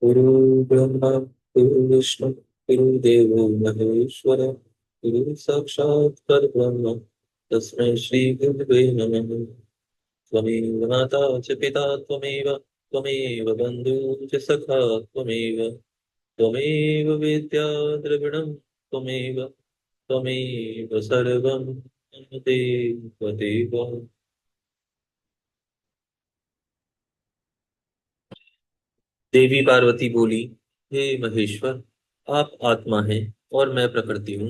गुरु ब्रह्मा गुरु विष्णु गुरुदेवो महेश्वर गुरु साक्षात् परब्रह्म तस्मै श्री गुरुवे नमः। त्वमेव माता च पिता त्वमेव त्वमेव बन्धुः च सखा त्वमेव त्वमेव विद्या द्रविणं त्वमेव त्वमेव सर्वं मम देव। देवी पार्वती बोली, हे महेश्वर, आप आत्मा हैं और मैं प्रकृति हूँ।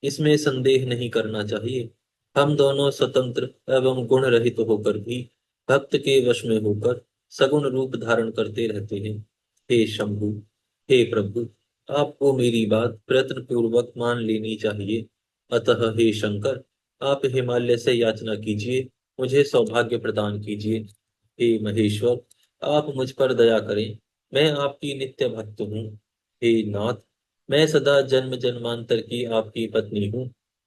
इसमें संदेह नहीं करना चाहिए। हम दोनों स्वतंत्र एवं गुण रहित होकर भी भक्त के वश में होकर सगुण रूप धारण करते रहते हैं। हे शंभु, हे प्रभु, आपको मेरी बात प्रयत्न पूर्वक मान लेनी चाहिए। अतः हे शंकर, आप हिमालय से याचना कीजिए, मुझे सौभाग्य प्रदान कीजिए। हे महेश्वर, आप मुझ पर दया करें, मैं आपकी नित्य भक्त हूँ। हे नाथ, मैं सदा जन्म जन्मांतर की आपकी पत्नी हूँ।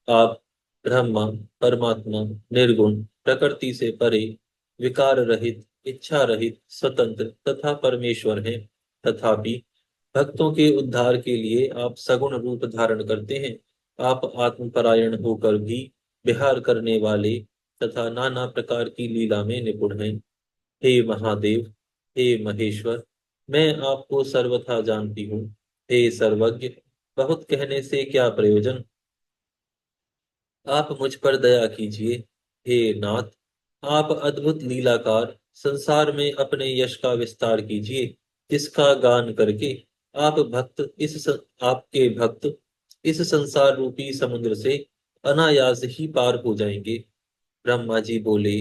आप ब्रह्मा, परमात्मा, निर्गुण, प्रकृति से परे, विकार रहित, इच्छा रहित, स्वतंत्र तथा परमेश्वर हैं। तथापि भक्तों के उद्धार के लिए आप सगुण रूप धारण करते हैं। आप आत्मपरायण होकर भी विहार करने वाले तथा नाना प्रकार की लीला में निपुण हैं। हे महादेव, हे महेश्वर, मैं आपको सर्वथा जानती हूँ। हे सर्वज्ञ, बहुत कहने से क्या प्रयोजन। आप मुझ पर दया कीजिए। हे नाथ, आप अद्भुत लीलाकार संसार में अपने यश का विस्तार कीजिए, जिसका गान करके आप आपके भक्त इस संसार रूपी समुद्र से अनायास ही पार हो जाएंगे। ब्रह्मा जी बोले,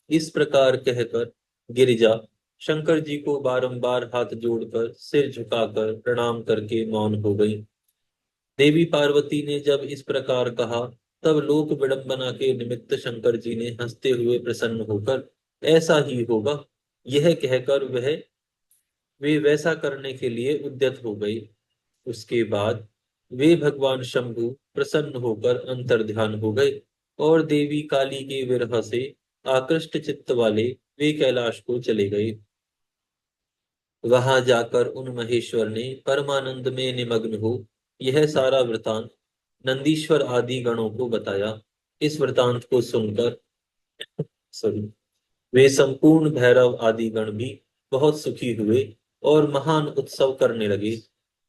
इस प्रकार कहकर गिरिजा शंकर जी को बारंबार हाथ जोड़कर सिर झुकाकर प्रणाम करके मौन हो गई। देवी पार्वती ने जब इस प्रकार कहा, तब लोक विडंबना के निमित्त शंकर जी ने हंसते हुए प्रसन्न होकर, ऐसा ही होगा, यह कहकर वे वैसा करने के लिए उद्यत हो गए। उसके बाद वे भगवान शंभु प्रसन्न होकर अंतर्ध्यान हो गए और देवी काली के विरह से आकृष्ट चित्त वाले वे कैलाश को चले गए। वहां जाकर उन महेश्वर ने परमानंद में निमग्न हो यह सारा वृतांत नंदीश्वर आदि गणों को बताया। इस वृतांत को सुनकर सॉरी वे संपूर्ण भैरव आदि गण भी बहुत सुखी हुए और महान उत्सव करने लगे।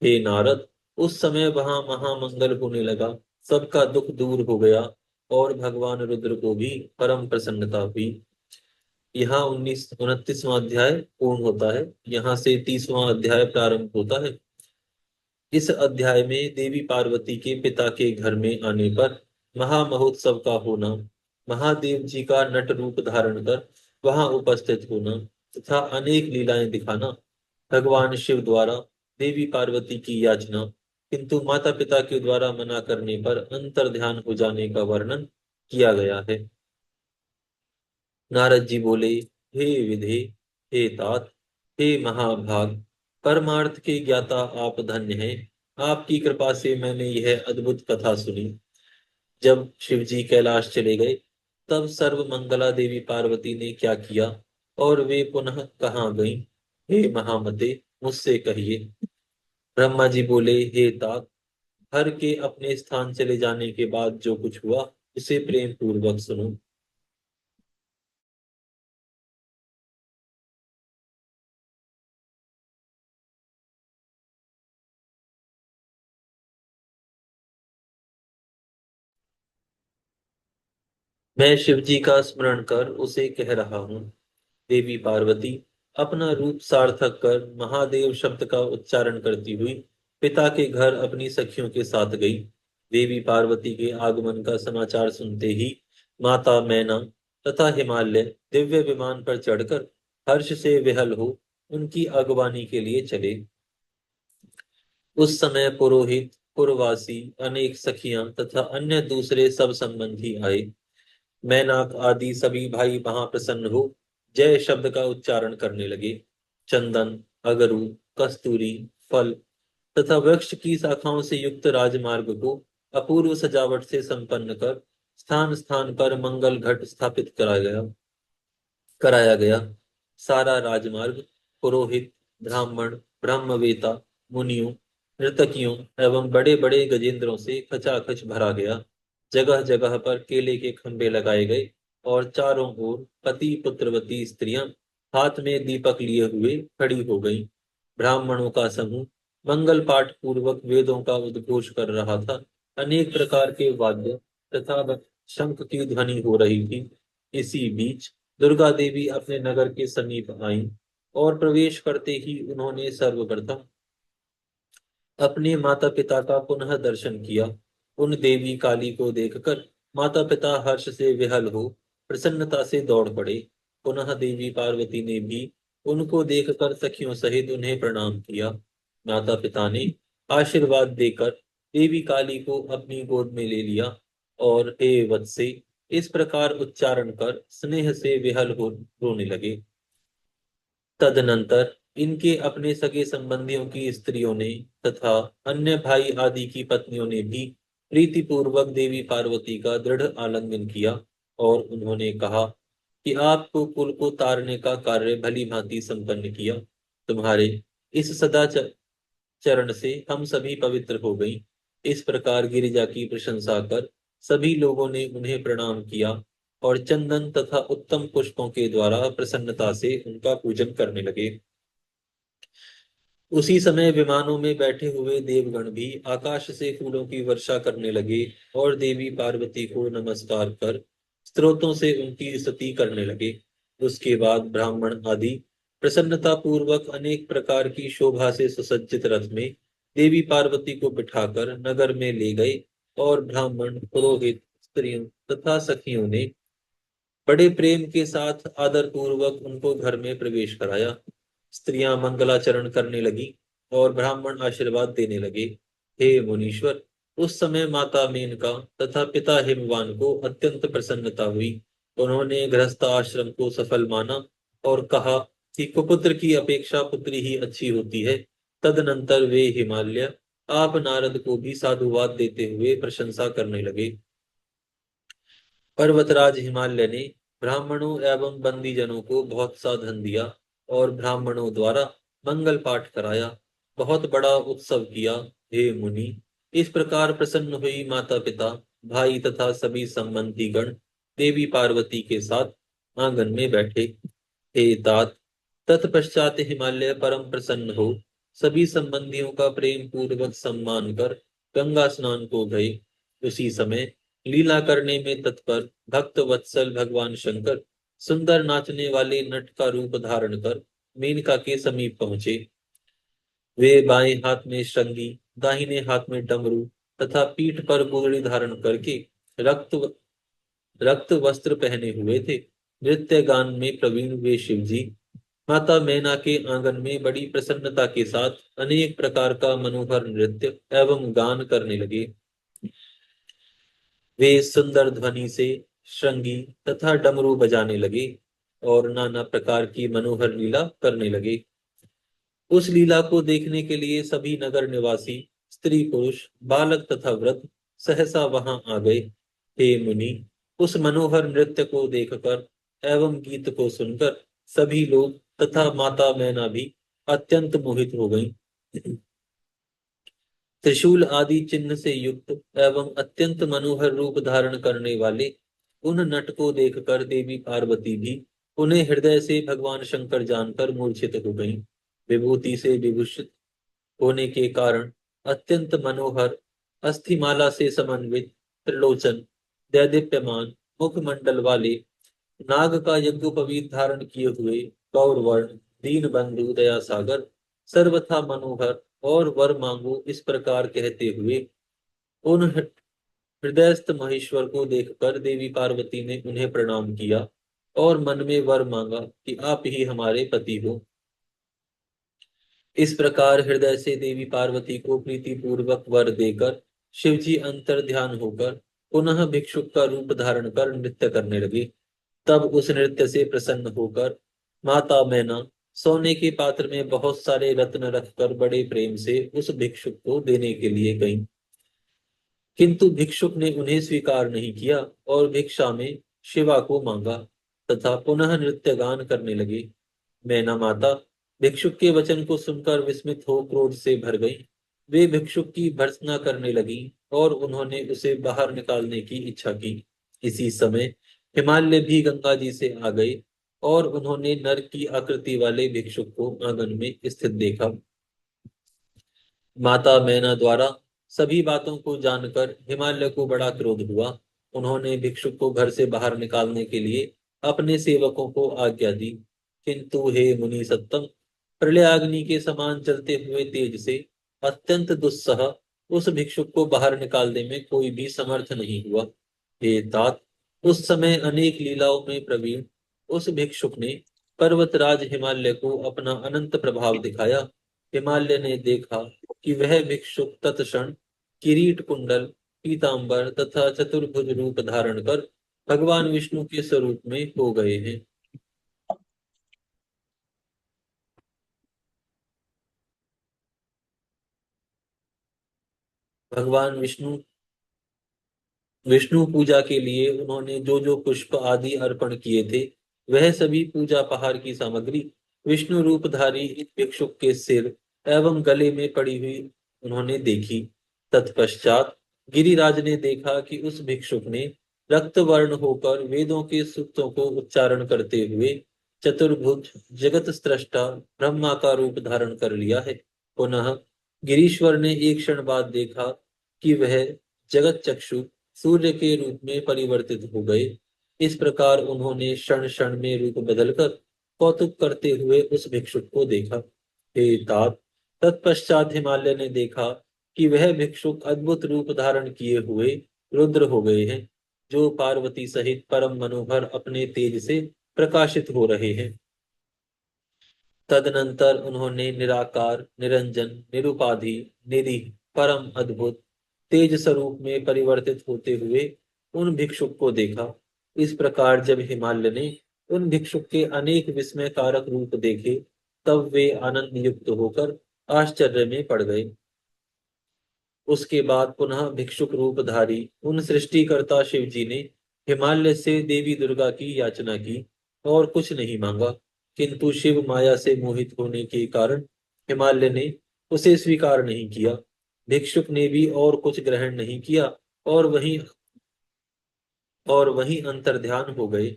हे नारद, उस समय वहां महामंगल होने लगा, सबका दुख दूर हो गया और भगवान रुद्र को भी परम प्रसन्नता हुई। यहाँ 29वां अध्याय पूर्ण होता है। यहाँ से 30वां अध्याय प्रारंभ होता है। इस अध्याय में देवी पार्वती के पिता के घर में आने पर महामहोत्सव का होना, महादेव जी का नट रूप धारण कर वहां उपस्थित होना तथा अनेक लीलाएं दिखाना, भगवान शिव द्वारा देवी पार्वती की याचना किंतु माता पिता के द्वारा मना करने पर अंतर ध्यान हो जाने का वर्णन किया गया है। नारद जी बोले, हे विधे, हे तात, हे महाभाग, परमार्थ के ज्ञाता आप धन्य हैं। आपकी कृपा से मैंने यह अद्भुत कथा सुनी। जब शिव जी कैलाश चले गए, तब सर्व मंगला देवी पार्वती ने क्या किया और वे पुनः कहाँ गईं? हे महामते, मुझसे कहिए। ब्रह्मा जी बोले, हे तात, हर के अपने स्थान चले जाने के बाद जो कुछ हुआ उसे प्रेम पूर्वक सुनो। मैं शिव जी का स्मरण कर उसे कह रहा हूँ। देवी पार्वती अपना रूप सार्थक कर महादेव शब्द का उच्चारण करती हुई पिता के घर अपनी सखियों के साथ गई। देवी पार्वती के आगमन का समाचार सुनते ही माता मैना तथा हिमालय दिव्य विमान पर चढ़कर हर्ष से विहल हो उनकी अगवानी के लिए चले। उस समय पुरोहित, पुरवासी, अनेक सखियां तथा अन्य दूसरे सब संबंधी आए। मैनाक आदि सभी भाई वहां प्रसन्न हो जय शब्द का उच्चारण करने लगे। चंदन, अगरु, कस्तूरी, फल तथा वृक्ष की शाखाओं से युक्त राजमार्ग को अपूर्व सजावट से संपन्न कर स्थान स्थान पर मंगल घट स्थापित कराया गया। सारा राजमार्ग पुरोहित, ब्राह्मण, ब्रह्मवेता, मुनियों, नर्तकियों एवं बड़े बड़े गजेंद्रों से खचाखच भरा गया। जगह जगह पर केले के खंभे लगाए गए और चारों ओर पति पुत्रवती स्त्रियां हाथ में दीपक लिए हुए खड़ी हो गईं। ब्राह्मणों का समूह मंगल पाठ पूर्वक वेदों का उद्घोष कर रहा था। अनेक प्रकार के वाद्य तथा शंख की ध्वनि हो रही थी। इसी बीच दुर्गा देवी अपने नगर के समीप आईं और प्रवेश करते ही उन्होंने सर्वप्रथम अपने माता पिता का पुनः दर्शन किया। उन देवी काली को देखकर माता पिता हर्ष से विहल हो प्रसन्नता से दौड़ पड़े। पुनः देवी पार्वती ने भी उनको देखकर सखियों सहित उन्हें प्रणाम किया। माता पिता ने आशीर्वाद देकर देवी काली को अपनी गोद में ले लिया और हे वत्से इस प्रकार उच्चारण कर स्नेह से विहल हो रोने लगे। तदनंतर इनके अपने सगे संबंधियों की स्त्रियों ने तथा अन्य भाई आदि की पत्नियों ने भी प्रीतिपूर्वक देवी पार्वती का दृढ़ आलिंगन किया और उन्होंने कहा कि आपको कुल को तारने का कार्य भली भांति संपन्न किया। तुम्हारे इस चरण से हम सभी पवित्र हो गई। इस प्रकार गिरिजा की प्रशंसा कर सभी लोगों ने उन्हें प्रणाम किया और चंदन तथा उत्तम पुष्पों के द्वारा प्रसन्नता से उनका पूजन करने लगे। उसी समय विमानों में बैठे हुए देवगण भी आकाश से फूलों की वर्षा करने लगे और देवी पार्वती को नमस्कार कर स्तोत्रों से उनकी स्तुति करने लगे। उसके बाद ब्राह्मण आदि प्रसन्नता पूर्वक अनेक प्रकार की शोभा से सुसज्जित रथ में देवी पार्वती को बिठाकर नगर में ले गए और ब्राह्मण, पुरोहित, स्त्रियों तथा सखियों ने बड़े प्रेम के साथ आदर पूर्वक उनको घर में प्रवेश कराया। स्त्रियां मंगलाचरण करने लगी और ब्राह्मण आशीर्वाद देने लगे। हे मुनीश्वर, उस समय माता मेनका तथा पिता हिमवान को अत्यंत प्रसन्नता हुई। उन्होंने गृहस्थ आश्रम को सफल माना और कहा कि कुपुत्र की अपेक्षा पुत्री ही अच्छी होती है। तदनंतर वे हिमालय आप नारद को भी साधुवाद देते हुए प्रशंसा करने लगे। पर्वतराज हिमालय ने ब्राह्मणों एवं बंदीजनों को बहुत सा धन दिया और ब्राह्मणों द्वारा मंगल पाठ कराया, बहुत बड़ा उत्सव किया। हे मुनि, इस प्रकार प्रसन्न हुई माता पिता, भाई तथा सभी संबंधी गण देवी पार्वती के साथ आंगन में बैठे। हे तात, तत्पश्चात हिमालय परम प्रसन्न हो सभी संबंधियों का प्रेम पूर्वक सम्मान कर गंगा स्नान को गए। उसी समय लीला करने में तत्पर भक्त वत्सल भगवान शंकर सुंदर नाचने वाले नट का रूप धारण कर मेनका के समीप पहुंचे। वे बाएं हाथ में श्रृंगी, दाहिने हाथ में डमरू तथा पीठ पर मुरली धारण करके रक्त रक्त वस्त्र पहने हुए थे। नृत्य गान में प्रवीण वे शिवजी माता मैना के आंगन में बड़ी प्रसन्नता के साथ अनेक प्रकार का मनोहर नृत्य एवं गान करने लगे। वे सुंदर ध्वनि से श्रृंगी तथा डमरू बजाने लगे और नाना प्रकार की मनोहर लीला करने लगे। उस लीला को देखने के लिए सभी नगर निवासी, स्त्री पुरुष, बालक तथा वृद्ध सहसा वहां आ गए। हे मुनि, उस मनोहर नृत्य को देखकर एवं गीत को सुनकर सभी लोग तथा माता मैना भी अत्यंत मोहित हो गईं। त्रिशूल आदि चिन्ह से युक्त एवं अत्यंत मनोहर रूप धारण करने वाले उन नट को देखकर देवी पार्वती भी उन्हें हृदय से भगवान शंकर जानकर मूर्छित हो गईं। विभूति से विभूषित होने के कारण अत्यंत मनोहर, अस्थिमाला से समन्वित, त्रिलोचन, दैदीप्यमान मुखमंडल वाले, नाग का यज्ञोपवीत धारण किए हुए, गौरवर्ण, दीन बंधु, दया सागर, सर्वथा मनोहर और वर मांगो इस प्रकार कहते हुए उन हृदयस्थ महेश्वर को देखकर देवी पार्वती ने उन्हें प्रणाम किया और मन में वर मांगा कि आप ही हमारे पति हो। इस प्रकार हृदय से देवी पार्वती को प्रीति पूर्वक वर देकर शिवजी अंतर ध्यान होकर पुनः भिक्षुक का रूप धारण कर नृत्य करने लगे। तब उस नृत्य से प्रसन्न होकर माता मैना सोने के पात्र में बहुत सारे रत्न रखकर बड़े प्रेम से उस भिक्षुक को देने के लिए गईं। किंतु भिक्षुक ने उन्हें स्वीकार नहीं किया और भिक्षा में शिवा को मांगा तथा पुनः नृत्य गान करने लगे। मैना माता भिक्षुक के वचन को सुनकर विस्मित हो क्रोध से भर गई। वे भिक्षुक की भर्त्सना करने लगी और उन्होंने उसे बाहर निकालने की इच्छा की। इसी समय हिमालय भी गंगा जी से आ गए और उन्होंने नर की आकृति वाले भिक्षुक को आंगन में स्थित देखा। माता मैना द्वारा सभी बातों को जानकर हिमालय को बड़ा क्रोध हुआ। उन्होंने भिक्षुक को घर से बाहर निकालने के लिए अपने सेवकों को आज्ञा दी, किंतु हे मुनि सत्तम, प्रलयाग्नि के समान चलते हुए तेज से अत्यंत दुस्सह उस भिक्षुक को बाहर निकालने में कोई भी समर्थ नहीं हुआ। हे तात, उस समय अनेक लीलाओं में प्रवीण उस भिक्षुक ने पर्वतराज हिमालय को अपना अनंत प्रभाव दिखाया। हिमालय ने देखा कि वह भिक्षुक तत्क्षण किरीट कुंडल पीतांबर तथा चतुर्भुज रूप धारण कर भगवान विष्णु के स्वरूप में हो गए हैं। भगवान विष्णु विष्णु पूजा के लिए उन्होंने जो जो पुष्प आदि अर्पण किए थे, वह सभी पूजा पहार की सामग्री विष्णु रूपधारी इन भिक्षुक के सिर एवं गले में पड़ी हुई उन्होंने देखी। तत्पश्चात गिरिराज ने देखा कि उस भिक्षुक ने रक्त वर्ण होकर वेदों के सूक्तों को उच्चारण करते हुए चतुर्भुज जगत स्रष्टा ब्रह्मा का रूप धारण कर लिया है। पुनः गिरीश्वर ने एक क्षण बाद देखा कि वह जगत चक्षु सूर्य के रूप में परिवर्तित हो गए। इस प्रकार उन्होंने क्षण क्षण में रूप बदलकर कौतुक करते हुए उस भिक्षुक को देखा। हे तात, तत्पश्चात हिमालय ने देखा कि वह भिक्षुक अद्भुत रूप धारण किए हुए रुद्र हो गए हैं, जो पार्वती सहित परम मनोहर अपने तेज से प्रकाशित हो रहे हैं। तदनंतर उन्होंने निराकार, निरंजन, निरुपाधि, निरीह, परम अद्भुत तेज स्वरूप में परिवर्तित होते हुए उन भिक्षुक को देखा। इस प्रकार जब हिमालय ने उन भिक्षुक के अनेक विस्मय कारक रूप देखे, तब वे आनंद युक्त होकर आश्चर्य में पड़ गए। उसके बाद पुनः भिक्षुक रूपधारी उन सृष्टिकर्ता शिव जी ने हिमालय से देवी दुर्गा की याचना की और कुछ नहीं मांगा, किंतु शिव माया से मोहित होने के कारण हिमालय ने उसे स्वीकार नहीं किया। भिक्षुक ने भी और कुछ ग्रहण नहीं किया और वहीं अंतर्ध्यान हो गए।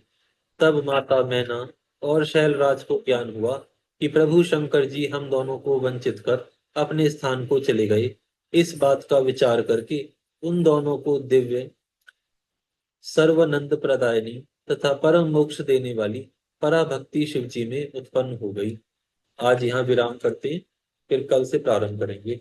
तब माता मैना और शैलराज को ज्ञान हुआ कि प्रभु शंकर जी हम दोनों को वंचित कर अपने स्थान को चले गए। इस बात का विचार करके उन दोनों को दिव्य सर्वनंद प्रदायनी तथा परम मोक्ष देने वाली पराभक्ति शिव जी में उत्पन्न हो गई। आज यहाँ विराम करते हैं, फिर कल से प्रारंभ करेंगे।